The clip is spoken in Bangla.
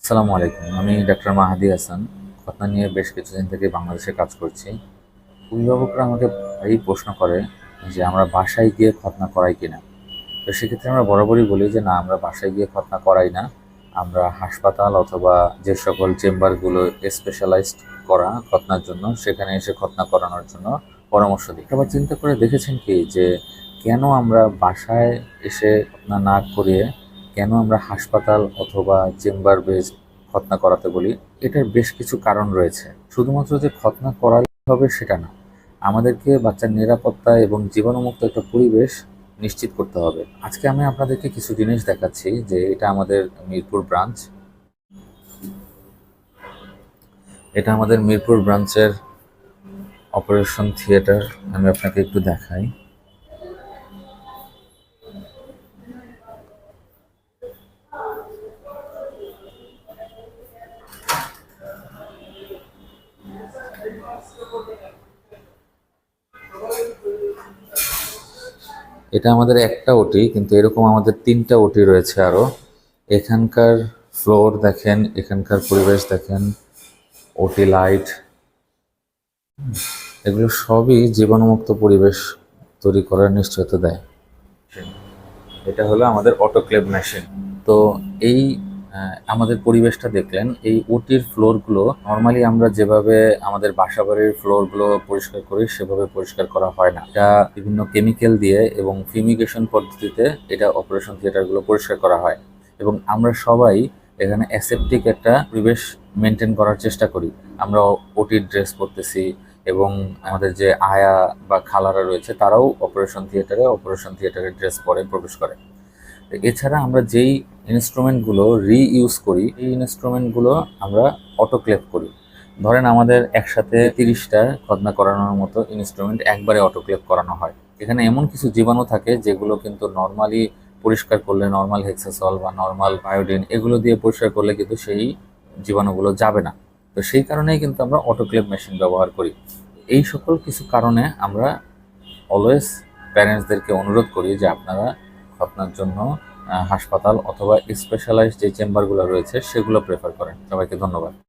আসসালামু আলাইকুম। আমি ডাক্তার মাহাদি হাসান। খতনা নিয়ে বেশ কিছুদিন থেকে বাংলাদেশে কাজ করছি। অভিভাবকরা আমাকে এই প্রশ্ন করে যে আমরা বাসায় গিয়ে খতনা করাই কিনা। তো সেক্ষেত্রে আমরা বরাবরই বলি যে না, আমরা বাসায় গিয়ে খতনা করাই না। আমরা হাসপাতাল অথবা যে সকল চেম্বারগুলো স্পেশালাইজড করা খতনার জন্য, সেখানে এসে খতনা করানোর জন্য পরামর্শ দিই। আবার চিন্তা করে দেখেছেন কি যে কেন আমরা বাসায় এসে খতনা না করিয়ে কেন আমরা হাসপাতাল অথবা চেম্বার বেসড খতনা করাতে বলি? এটার বেশ কিছু কারণ রয়েছে। শুধুমাত্র যে খতনা করাই হবে সেটা না, আমাদেরকে বাচ্চার নিরাপত্তা এবং জীবাণুমুক্ত একটা পরিবেশ নিশ্চিত করতে হবে। আজকে আমি আপনাদেরকে কিছু জিনিস দেখাচ্ছি যে এটা আমাদের মিরপুর ব্রাঞ্চ। এটা আমাদের মিরপুর ব্রাঞ্চের অপারেশন থিয়েটার। আমি আপনাকে একটু দেখাই। এটা আমাদের একটা ওটি, কিন্তু এরকম আমাদের 3টা ওটি রয়েছে আরো। এখানকার ফ্লোর দেখেন, এখানকার পরিবেশ দেখেন, ওটি লাইট, এগুলো সবই জীবাণুমুক্ত পরিবেশ তৈরি করার নিশ্চয়তা দেয়। এটা হলো আমাদের অটোক্লেভ মেশিন। তো এই আমাদের পরিবেশটা দেখলেন, এই ওটির ফ্লোরগুলো নর্মালি আমরা যেভাবে আমাদের বাসাবাড়ির ফ্লোরগুলো পরিষ্কার করি সেভাবে পরিষ্কার করা হয় না। এটা বিভিন্ন কেমিক্যাল দিয়ে এবং ফিউমিগেশন পদ্ধতিতে এটা অপারেশন থিয়েটারগুলো পরিষ্কার করা হয়। এবং আমরা সবাই এখানে অ্যাসেপ্টিক একটা পরিবেশ মেনটেন করার চেষ্টা করি। আমরা ওটির ড্রেস পরতেছি এবং আমাদের যে আয়া বা খালারা রয়েছে তারাও অপারেশন থিয়েটারের ড্রেস পরে প্রবেশ করে। এছাড়া আমরা যেই ইনস্ট্রুমেন্টগুলো রিইউজ করি এই ইনস্ট্রুমেন্টগুলো আমরা অটোক্লেভ করি। ধরেন আমাদের একসাথে 30টা খতনা করানোর মতো ইনস্ট্রুমেন্ট একবারে অটোক্লেভ করানো হয়। এখানে এমন কিছু জীবাণু থাকে যেগুলো কিন্তু নর্মালি পরিষ্কার করলে, নর্মাল হেক্সাসল বা নর্মাল বায়োডিন এগুলো দিয়ে পরিষ্কার করলে কিন্তু সেই জীবাণুগুলো যাবে না। তো সেই কারণেই কিন্তু আমরা অটোক্লেভ মেশিন ব্যবহার করি। এই সকল কিছু কারণে আমরা অলওয়েজ প্যারেন্টসদেরকে অনুরোধ করি যে আপনারা খতনার জন্য হাসপাতাল অথবা স্পেশালাইজড যে চেম্বারগুলো রয়েছে সেগুলো প্রেফার করেন। সবাইকে ধন্যবাদ।